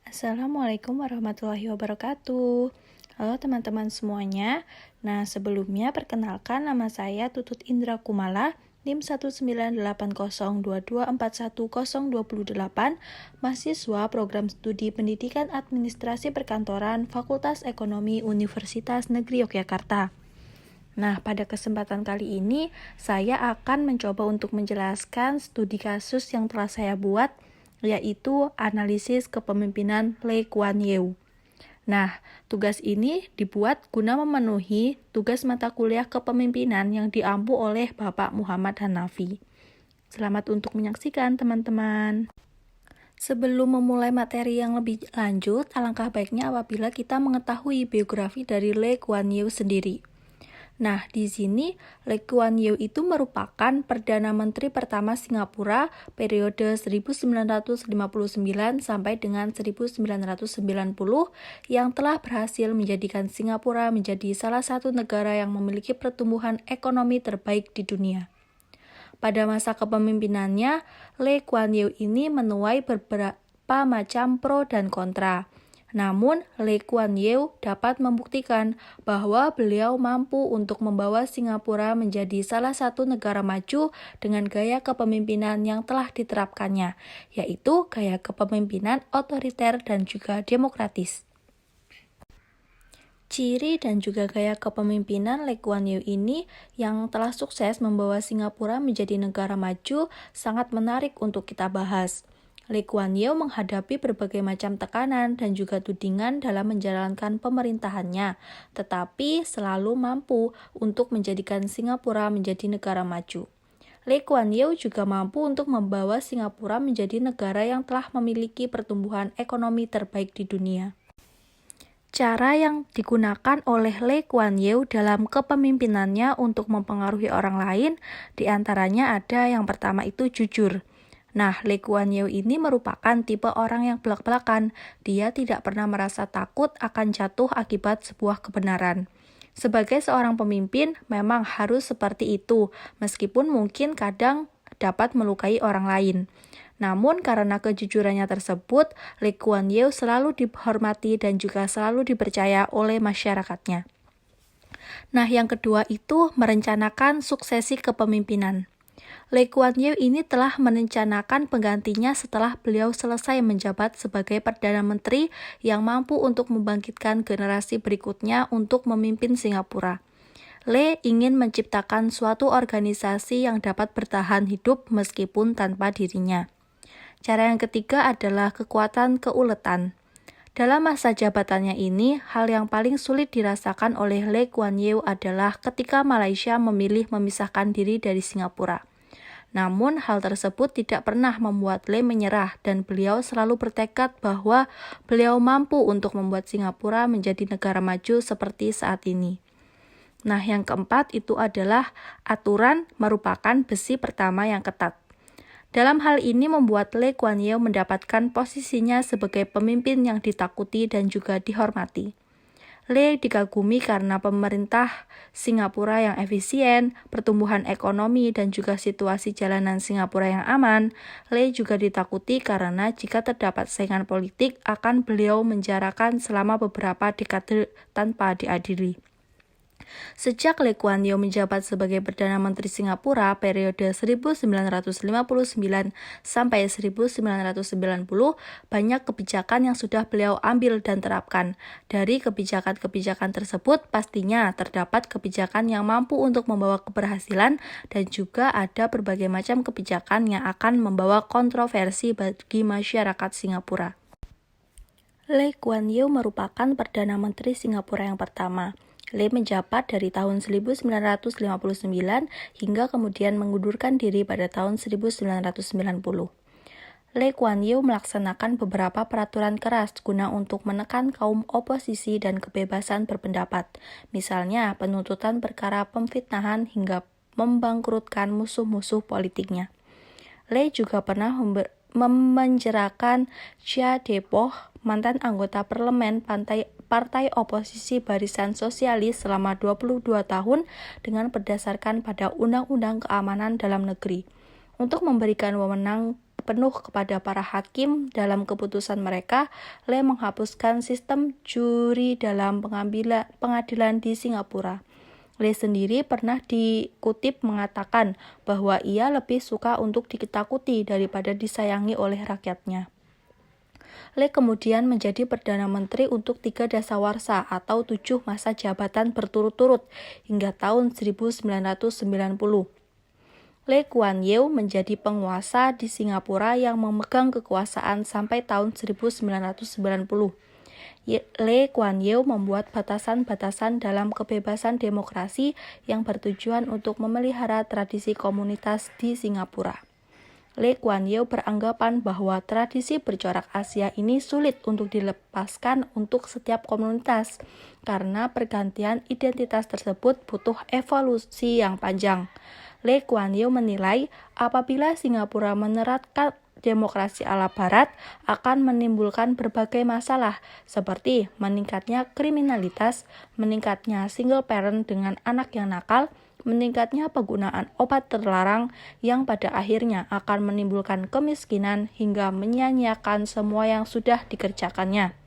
Assalamualaikum warahmatullahi wabarakatuh. Halo teman-teman semuanya. Nah, sebelumnya perkenalkan nama saya Tutut Indra Kumala, NIM 19802241028, mahasiswa Program Studi Pendidikan Administrasi Perkantoran Fakultas Ekonomi Universitas Negeri Yogyakarta. Nah, pada kesempatan kali ini, saya akan mencoba untuk menjelaskan studi kasus yang telah saya buat, yaitu analisis kepemimpinan Lee Kuan Yew. Nah, tugas ini dibuat guna memenuhi tugas mata kuliah kepemimpinan yang diampu oleh Bapak Muhammad Hanafi. Selamat untuk menyaksikan, teman-teman. Sebelum memulai materi yang lebih lanjut, alangkah baiknya apabila kita mengetahui biografi dari Lee Kuan Yew sendiri. Nah, di sini Lee Kuan Yew itu merupakan Perdana Menteri pertama Singapura periode 1959 sampai dengan 1990 yang telah berhasil menjadikan Singapura menjadi salah satu negara yang memiliki pertumbuhan ekonomi terbaik di dunia. Pada masa kepemimpinannya, Lee Kuan Yew ini menuai beberapa macam pro dan kontra. Namun, Lee Kuan Yew dapat membuktikan bahwa beliau mampu untuk membawa Singapura menjadi salah satu negara maju dengan gaya kepemimpinan yang telah diterapkannya, yaitu gaya kepemimpinan otoriter dan juga demokratis. Ciri dan juga gaya kepemimpinan Lee Kuan Yew ini yang telah sukses membawa Singapura menjadi negara maju sangat menarik untuk kita bahas. Lee Kuan Yew menghadapi berbagai macam tekanan dan juga tudingan dalam menjalankan pemerintahannya, tetapi selalu mampu untuk menjadikan Singapura menjadi negara maju. Lee Kuan Yew juga mampu untuk membawa Singapura menjadi negara yang telah memiliki pertumbuhan ekonomi terbaik di dunia. Cara yang digunakan oleh Lee Kuan Yew dalam kepemimpinannya untuk mempengaruhi orang lain, diantaranya ada yang pertama itu jujur. Nah, Lee Kuan Yew ini merupakan tipe orang yang belak-belakan. Dia tidak pernah merasa takut akan jatuh akibat sebuah kebenaran. Sebagai seorang pemimpin, memang harus seperti itu, meskipun mungkin kadang dapat melukai orang lain. Namun, karena kejujurannya tersebut, Lee Kuan Yew selalu dihormati dan juga selalu dipercaya oleh masyarakatnya. Nah, yang kedua itu merencanakan suksesi kepemimpinan. Lee Kuan Yew ini telah merencanakan penggantinya setelah beliau selesai menjabat sebagai Perdana Menteri yang mampu untuk membangkitkan generasi berikutnya untuk memimpin Singapura. Lee ingin menciptakan suatu organisasi yang dapat bertahan hidup meskipun tanpa dirinya. Cara yang ketiga adalah kekuatan keuletan. Dalam masa jabatannya ini, hal yang paling sulit dirasakan oleh Lee Kuan Yew adalah ketika Malaysia memilih memisahkan diri dari Singapura. Namun, hal tersebut tidak pernah membuat Lee menyerah dan beliau selalu bertekad bahwa beliau mampu untuk membuat Singapura menjadi negara maju seperti saat ini. Nah, yang keempat itu adalah aturan merupakan besi pertama yang ketat. Dalam hal ini membuat Lee Kuan Yew mendapatkan posisinya sebagai pemimpin yang ditakuti dan juga dihormati. Lee dikagumi karena pemerintah Singapura yang efisien, pertumbuhan ekonomi, dan juga situasi jalanan Singapura yang aman. Lee juga ditakuti karena jika terdapat saingan politik akan beliau menjarakan selama beberapa dekade tanpa diadili. Sejak Lee Kuan Yew menjabat sebagai Perdana Menteri Singapura periode 1959 sampai 1990, banyak kebijakan yang sudah beliau ambil dan terapkan. Dari kebijakan-kebijakan tersebut, pastinya terdapat kebijakan yang mampu untuk membawa keberhasilan dan juga ada berbagai macam kebijakan yang akan membawa kontroversi bagi masyarakat Singapura. Lee Kuan Yew merupakan Perdana Menteri Singapura yang pertama. Lee menjabat dari tahun 1959 hingga kemudian mengundurkan diri pada tahun 1990. Lee Kuan Yew melaksanakan beberapa peraturan keras guna untuk menekan kaum oposisi dan kebebasan berpendapat, misalnya penuntutan perkara pemfitnahan hingga membangkrutkan musuh-musuh politiknya. Lee juga pernah memenjarakan Chia De-poh, mantan anggota parlemen Partai Oposisi Barisan Sosialis selama 22 tahun dengan berdasarkan pada Undang-Undang Keamanan Dalam Negeri, untuk memberikan wewenang penuh kepada para hakim dalam keputusan mereka, Lee menghapuskan sistem juri dalam pengadilan di Singapura. Lee sendiri pernah dikutip mengatakan bahwa ia lebih suka untuk ditakuti daripada disayangi oleh rakyatnya. Lee kemudian menjadi Perdana Menteri untuk 3 dasawarsa atau 7 masa jabatan berturut-turut hingga tahun 1990. Lee Kuan Yew menjadi penguasa di Singapura yang memegang kekuasaan sampai tahun 1990. Lee Kuan Yew membuat batasan-batasan dalam kebebasan demokrasi yang bertujuan untuk memelihara tradisi komunitas di Singapura. Lee Kuan Yew beranggapan bahwa tradisi bercorak Asia ini sulit untuk dilepaskan untuk setiap komunitas, karena pergantian identitas tersebut butuh evolusi yang panjang. Lee Kuan Yew menilai apabila Singapura menerapkan demokrasi ala barat akan menimbulkan berbagai masalah seperti meningkatnya kriminalitas, meningkatnya single parent dengan anak yang nakal, meningkatnya penggunaan obat terlarang yang pada akhirnya akan menimbulkan kemiskinan hingga menyia-nyiakan semua yang sudah dikerjakannya.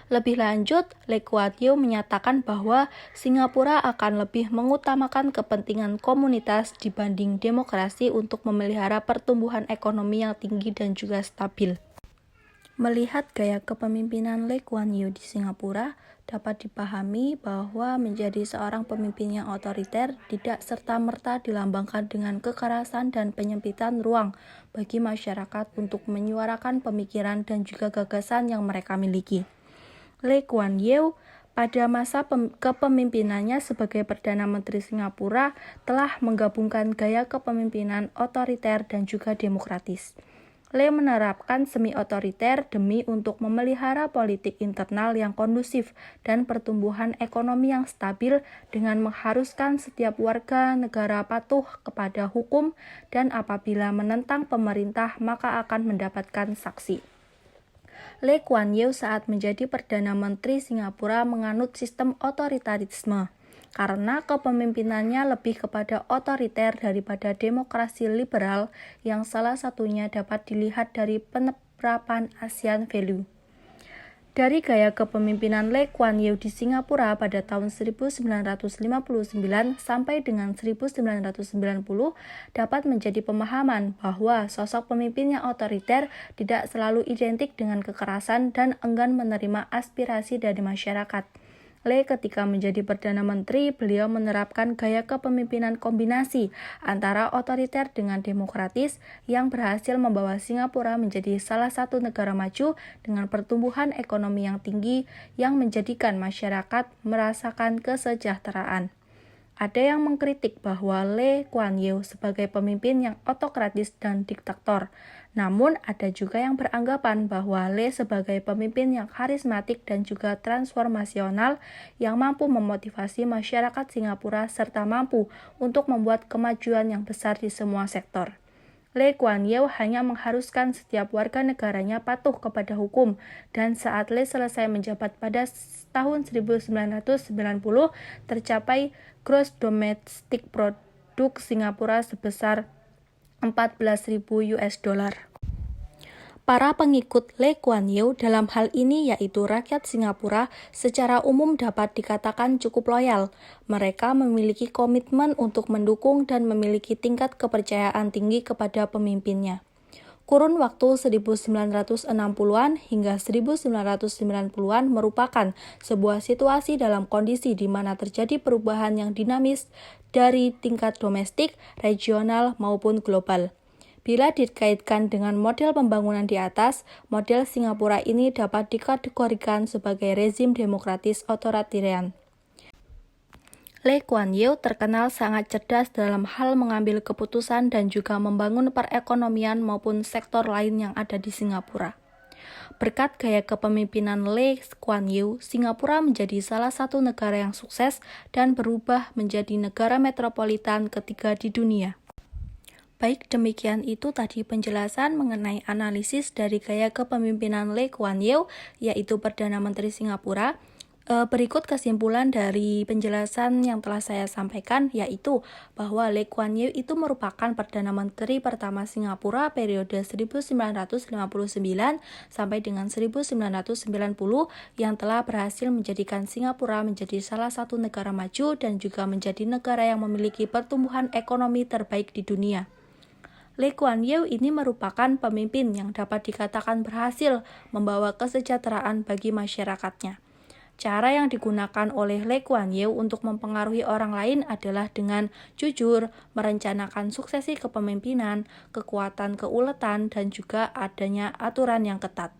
Lebih lanjut, Lee Kuan Yew menyatakan bahwa Singapura akan lebih mengutamakan kepentingan komunitas dibanding demokrasi untuk memelihara pertumbuhan ekonomi yang tinggi dan juga stabil. Melihat gaya kepemimpinan Lee Kuan Yew di Singapura, dapat dipahami bahwa menjadi seorang pemimpin yang otoriter tidak serta-merta dilambangkan dengan kekerasan dan penyempitan ruang bagi masyarakat untuk menyuarakan pemikiran dan juga gagasan yang mereka miliki. Lee Kuan Yew pada masa kepemimpinannya sebagai Perdana Menteri Singapura telah menggabungkan gaya kepemimpinan otoriter dan juga demokratis. Lee menerapkan semi-otoriter demi untuk memelihara politik internal yang kondusif dan pertumbuhan ekonomi yang stabil dengan mengharuskan setiap warga negara patuh kepada hukum dan apabila menentang pemerintah maka akan mendapatkan sanksi. Lee Kuan Yew saat menjadi Perdana Menteri Singapura menganut sistem otoritarisme, karena kepemimpinannya lebih kepada otoriter daripada demokrasi liberal yang salah satunya dapat dilihat dari penerapan ASEAN Value. Dari gaya kepemimpinan Lee Kuan Yew di Singapura pada tahun 1959 sampai dengan 1990 dapat menjadi pemahaman bahwa sosok pemimpin yang otoriter tidak selalu identik dengan kekerasan dan enggan menerima aspirasi dari masyarakat. Lee ketika menjadi Perdana Menteri, beliau menerapkan gaya kepemimpinan kombinasi antara otoriter dengan demokratis yang berhasil membawa Singapura menjadi salah satu negara maju dengan pertumbuhan ekonomi yang tinggi yang menjadikan masyarakat merasakan kesejahteraan. Ada yang mengkritik bahwa Lee Kuan Yew sebagai pemimpin yang otokratis dan diktator. Namun, ada juga yang beranggapan bahwa Lee sebagai pemimpin yang karismatik dan juga transformasional yang mampu memotivasi masyarakat Singapura serta mampu untuk membuat kemajuan yang besar di semua sektor. Lee Kuan Yew hanya mengharuskan setiap warga negaranya patuh kepada hukum, dan saat Lee selesai menjabat pada tahun 1990, tercapai gross domestic product Singapura sebesar $14.000. Para pengikut Lee Kuan Yew dalam hal ini yaitu rakyat Singapura secara umum dapat dikatakan cukup loyal. Mereka memiliki komitmen untuk mendukung dan memiliki tingkat kepercayaan tinggi kepada pemimpinnya. Kurun waktu 1960-an hingga 1990-an merupakan sebuah situasi dalam kondisi di mana terjadi perubahan yang dinamis dari tingkat domestik, regional, maupun global. Bila dikaitkan dengan model pembangunan di atas, model Singapura ini dapat dikategorikan sebagai rezim demokratis otoritarian. Lee Kuan Yew terkenal sangat cerdas dalam hal mengambil keputusan dan juga membangun perekonomian maupun sektor lain yang ada di Singapura. Berkat gaya kepemimpinan Lee Kuan Yew, Singapura menjadi salah satu negara yang sukses dan berubah menjadi negara metropolitan ketiga di dunia. Baik, demikian itu tadi penjelasan mengenai analisis dari gaya kepemimpinan Lee Kuan Yew, yaitu Perdana Menteri Singapura. Berikut kesimpulan dari penjelasan yang telah saya sampaikan, yaitu bahwa Lee Kuan Yew itu merupakan Perdana Menteri pertama Singapura periode 1959 sampai dengan 1990 yang telah berhasil menjadikan Singapura menjadi salah satu negara maju dan juga menjadi negara yang memiliki pertumbuhan ekonomi terbaik di dunia. Lee Kuan Yew ini merupakan pemimpin yang dapat dikatakan berhasil membawa kesejahteraan bagi masyarakatnya. Cara yang digunakan oleh Lee Kuan Yew untuk mempengaruhi orang lain adalah dengan jujur, merencanakan suksesi kepemimpinan, kekuatan keuletan, dan juga adanya aturan yang ketat.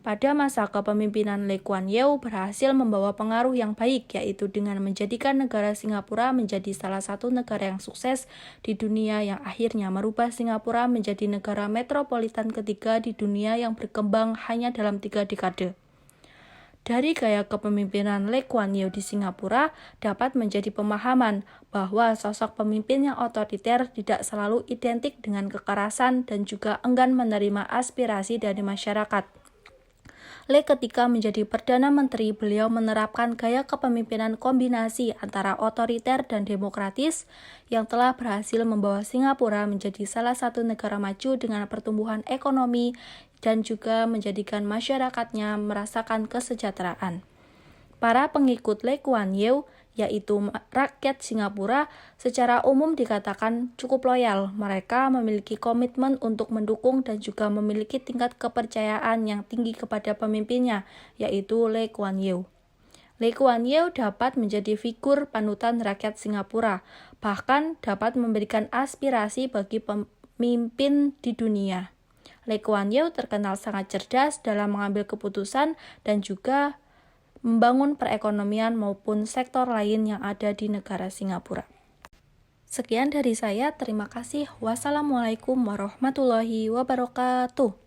Pada masa kepemimpinan Lee Kuan Yew berhasil membawa pengaruh yang baik, yaitu dengan menjadikan negara Singapura menjadi salah satu negara yang sukses di dunia yang akhirnya merubah Singapura menjadi negara metropolitan ketiga di dunia yang berkembang hanya dalam 3 dekade. Dari gaya kepemimpinan Lee Kuan Yew di Singapura dapat menjadi pemahaman bahwa sosok pemimpin yang otoriter tidak selalu identik dengan kekerasan dan juga enggan menerima aspirasi dari masyarakat. Lee ketika menjadi Perdana Menteri, beliau menerapkan gaya kepemimpinan kombinasi antara otoriter dan demokratis yang telah berhasil membawa Singapura menjadi salah satu negara maju dengan pertumbuhan ekonomi dan juga menjadikan masyarakatnya merasakan kesejahteraan. Para pengikut Lee Kuan Yew, yaitu rakyat Singapura, secara umum dikatakan cukup loyal. Mereka memiliki komitmen untuk mendukung dan juga memiliki tingkat kepercayaan yang tinggi kepada pemimpinnya, yaitu Lee Kuan Yew. Lee Kuan Yew dapat menjadi figur panutan rakyat Singapura, bahkan dapat memberikan aspirasi bagi pemimpin di dunia. Lee Kuan Yew terkenal sangat cerdas dalam mengambil keputusan dan juga membangun perekonomian maupun sektor lain yang ada di negara Singapura. Sekian dari saya, terima kasih. Wassalamualaikum warahmatullahi wabarakatuh.